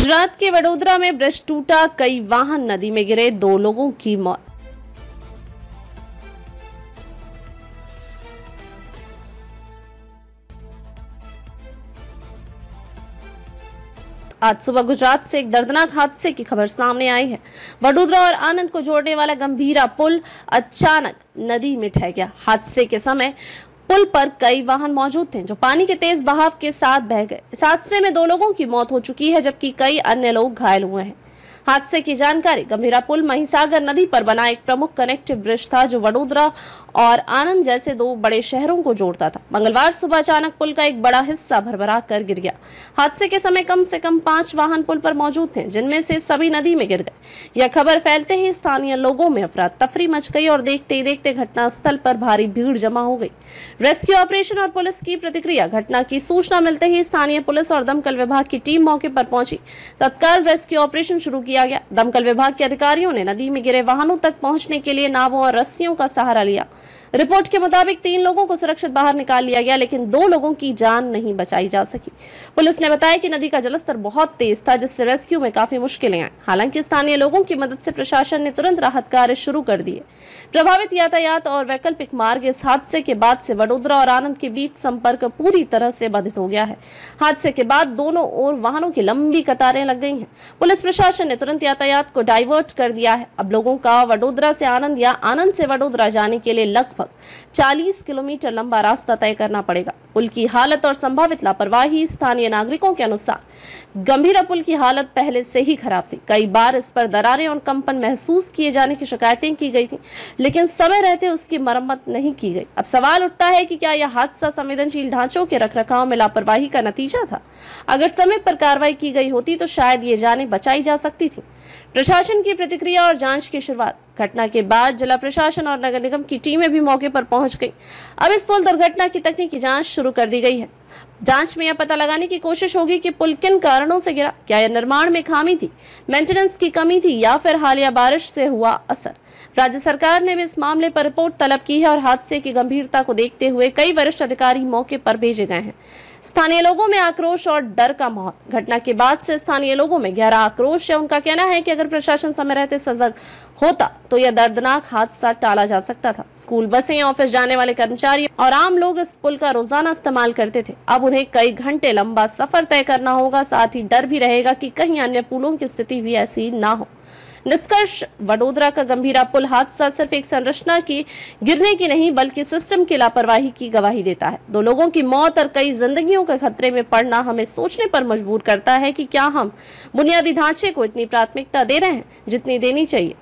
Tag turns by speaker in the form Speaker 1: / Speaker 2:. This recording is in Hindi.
Speaker 1: गुजरात के वडोदरा में ब्रिज टूटा, कई वाहन नदी में गिरे, 2 लोगों की मौत। आज सुबह गुजरात से एक दर्दनाक हादसे की खबर सामने आई है। वडोदरा और आनंद को जोड़ने वाला गंभीरा पुल अचानक नदी में ढह गया। हादसे के समय पुल पर कई वाहन मौजूद थे जो पानी के तेज बहाव के साथ बह गए। इस हादसे में 2 लोगों की मौत हो चुकी है जबकि कई अन्य लोग घायल हुए हैं। हादसे की जानकारी। गंभीरा पुल महिसागर नदी पर बना एक प्रमुख कनेक्टिव ब्रिज था जो वडोदरा और आनंद जैसे 2 बड़े शहरों को जोड़ता था। मंगलवार सुबह अचानक पुल का एक बड़ा हिस्सा भरभरा कर गिर गया। हादसे के समय कम से कम 5 वाहन पुल पर मौजूद थे जिनमें से सभी नदी में गिर गए। यह खबर फैलते ही स्थानीय लोगों में अफरा तफरी मच गई और देखते ही देखते घटनास्थल पर भारी भीड़ जमा हो गई। रेस्क्यू ऑपरेशन और पुलिस की प्रतिक्रिया। घटना की सूचना मिलते ही स्थानीय पुलिस और दमकल विभाग की टीम मौके पर पहुंची। तत्काल रेस्क्यू ऑपरेशन शुरू किया गया। दमकल विभाग के अधिकारियों ने नदी में गिरे वाहनों तक पहुंचने के लिए नावों और रस्सियों का सहारा लिया। रिपोर्ट के मुताबिक 3 लोगों को सुरक्षित बाहर निकाल लिया गया लेकिन 2 लोगों की जान नहीं बचाई जा सकी। पुलिस ने बताया कि नदी का जलस्तर बहुत तेज था जिससे रेस्क्यू में काफी मुश्किलें आई। हालांकि स्थानीय लोगों की मदद से प्रशासन ने तुरंत राहत कार्य शुरू कर दिए। प्रभावित यातायात और वैकल्पिक मार्ग। इस हादसे के बाद से वडोदरा और आनंद के बीच संपर्क पूरी तरह से बाधित हो गया है। हादसे के बाद दोनों ओर वाहनों की लंबी कतारें लग गई हैं। पुलिस प्रशासन ने तुरंत यातायात को डाइवर्ट कर दिया है। अब लोगों का वडोदरा से आनंद या आनंद से वडोदरा जाने के लिए लगभग 40 किलोमीटर लंबा रास्ता तय करना पड़ेगा। पुल की हालत और संभावित लापरवाही। स्थानीय नागरिकों के अनुसार गंभीरा पुल की हालत पहले से ही खराब थी। कई बार इस पर दरारें और कंपन महसूस किए जाने की शिकायतें की गई थी लेकिन समय रहते उसकी मरम्मत नहीं की गई। अब सवाल उठता है कि क्या यह हादसा संवेदनशील ढांचों के रखरखाव में लापरवाही का नतीजा था? अगर समय पर कार्रवाई की गई होती तो शायद ये जानें बचाई जा सकती थी। प्रशासन की प्रतिक्रिया और जांच की शुरुआत। घटना के बाद जिला प्रशासन और नगर निगम की टीमें भी मौके पर पहुंच गई। अब इस पुल दुर्घटना की तकनीकी जांच शुरू कर दी गई है। जांच में यह पता लगाने की कोशिश होगी कि पुल किन कारणों से गिरा। क्या यह निर्माण में खामी थी, मेंटेनेंस की कमी थी या फिर हालिया बारिश से हुआ असर। राज्य सरकार ने भी इस मामले पर रिपोर्ट तलब की है और हादसे की गंभीरता को देखते हुए कई वरिष्ठ अधिकारी मौके पर भेजे गए हैं। स्थानीय लोगों में आक्रोश और डर का माहौल। घटना के बाद से स्थानीय लोगों में गहरा आक्रोश है। उनका कहना है कि अगर प्रशासन समय रहते सजग होता तो यह दर्दनाक हादसा टाला जा सकता था। स्कूल बसें, ऑफिस जाने वाले कर्मचारी और आम लोग इस पुल का रोजाना इस्तेमाल करते थे। अब उन्हें कई घंटे लंबा सफर तय करना होगा। साथ ही डर भी रहेगा कि कहीं अन्य पुलों की स्थिति भी ऐसी ना हो। निष्कर्ष, वडोदरा का गंभीरा पुल हादसा सिर्फ एक संरचना की गिरने की नहीं बल्कि सिस्टम की लापरवाही की गवाही देता है। 2 लोगों की मौत और कई जिंदगियों के खतरे में पड़ना हमें सोचने पर मजबूर करता है कि क्या हम बुनियादी ढांचे को इतनी प्राथमिकता दे रहे हैं जितनी देनी चाहिए।